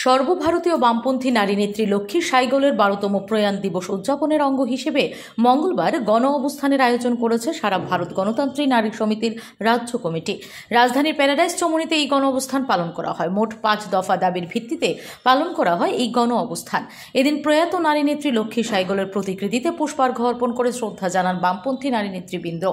সর্বভারতীয় বামপন্থী নারী নেত্রী লক্ষ্মী সাইগলের 12তম প্রয়াণ দিবস উদযাপনের অঙ্গ হিসেবে মঙ্গলবার গণ অবস্থানের আয়োজন করেছে সারা ভারত গণতান্ত্রিক নারী সমিতির রাজ্য কমিটি। রাজধানীর প্যারাডাইস চমুনিতে এই গণ অবস্থান পালন করা হয়। মোট 5 দফা দাবির ভিত্তিতে পালন করা হয় এই গণ অবস্থান। এদিন প্রয়াত নারী নেত্রী লক্ষ্মী সাইগলের প্রতিকৃতিতে পুষ্পার্ঘ্য অর্পণ করে শ্রদ্ধা জানান বামপন্থী নারী নেতৃবৃন্দ।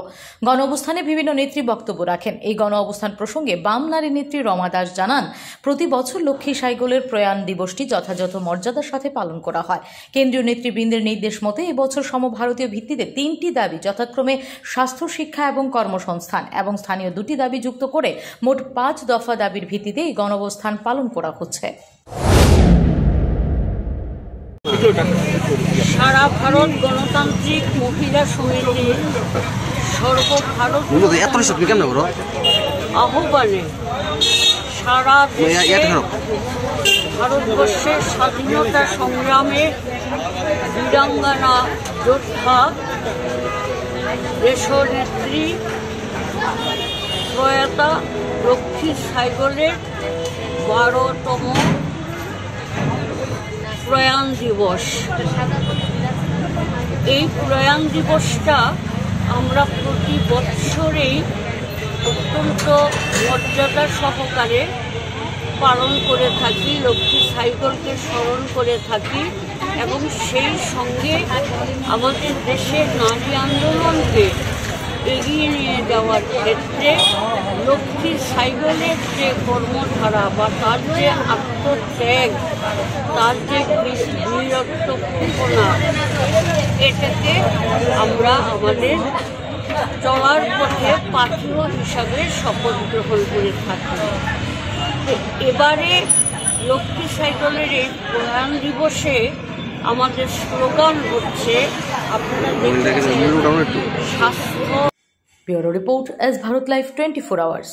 গণ অবস্থানে বিভিন্ন নেত্রী বক্তব্য রাখেন। এই গণ অবস্থান প্রসঙ্গে বাম নারী নেত্রী রমা দাস জানান, প্রতি বছর লক্ষ্মী সাইগলের প্রয়াণ দিবসটি যথাযথ মর্যাদার সাথে পালন করা হয়। কেন্দ্রীয় নেতৃবৃন্দের নির্দেশ মতে এবছর সমভারতীয় ভিত্তিতে 3টি দাবি যথাক্রমে স্বাস্থ্য, শিক্ষা এবং কর্মসংস্থান এবং স্থানীয় 2টি দাবি যুক্ত করে মোট 5 দফা দাবির ভিত্তিতে এই গণঅবস্থান পালন করা হচ্ছে। সারা ভারত গণতান্ত্রিক মহিলা সমিতির সর্বভারতীয় আহ্বানে সারা দেশে ভারতবর্ষের স্বাধীনতা সংগ্রামে বীরাঙ্গনা যোদ্ধা দেশনেত্রী প্রয়াতা লক্ষ্মী সাইগলের 12তম প্রয়াণ দিবস। এই প্রয়াণ দিবসটা আমরা প্রতি বৎসরেই অত্যন্ত মর্যাদা সহকারে পালন করে থাকি, লক্ষ্মী সাইগলকে স্মরণ করে থাকি এবং সেই সঙ্গে আমাদের দেশের নারী আন্দোলনকে এগিয়ে নিয়ে যাওয়ার ক্ষেত্রে লক্ষ্মী সাইগলের যে কর্মধারা বা তার যে আত্মত্যাগ, তার যে বীরত্বপূর্ণা, এটাকে আমরা আমাদের চলার পথে পাথেয় হিসাবে শপথ গ্রহণ করে থাকি। এবারে লক্ষ্মী সাইগলের এই প্রয়াণ দিবসে আমাদের স্লোগান হচ্ছে, আপনারা দেখেছেন, স্বাস্থ্য। Bureau report, S Bharat live 24 hours.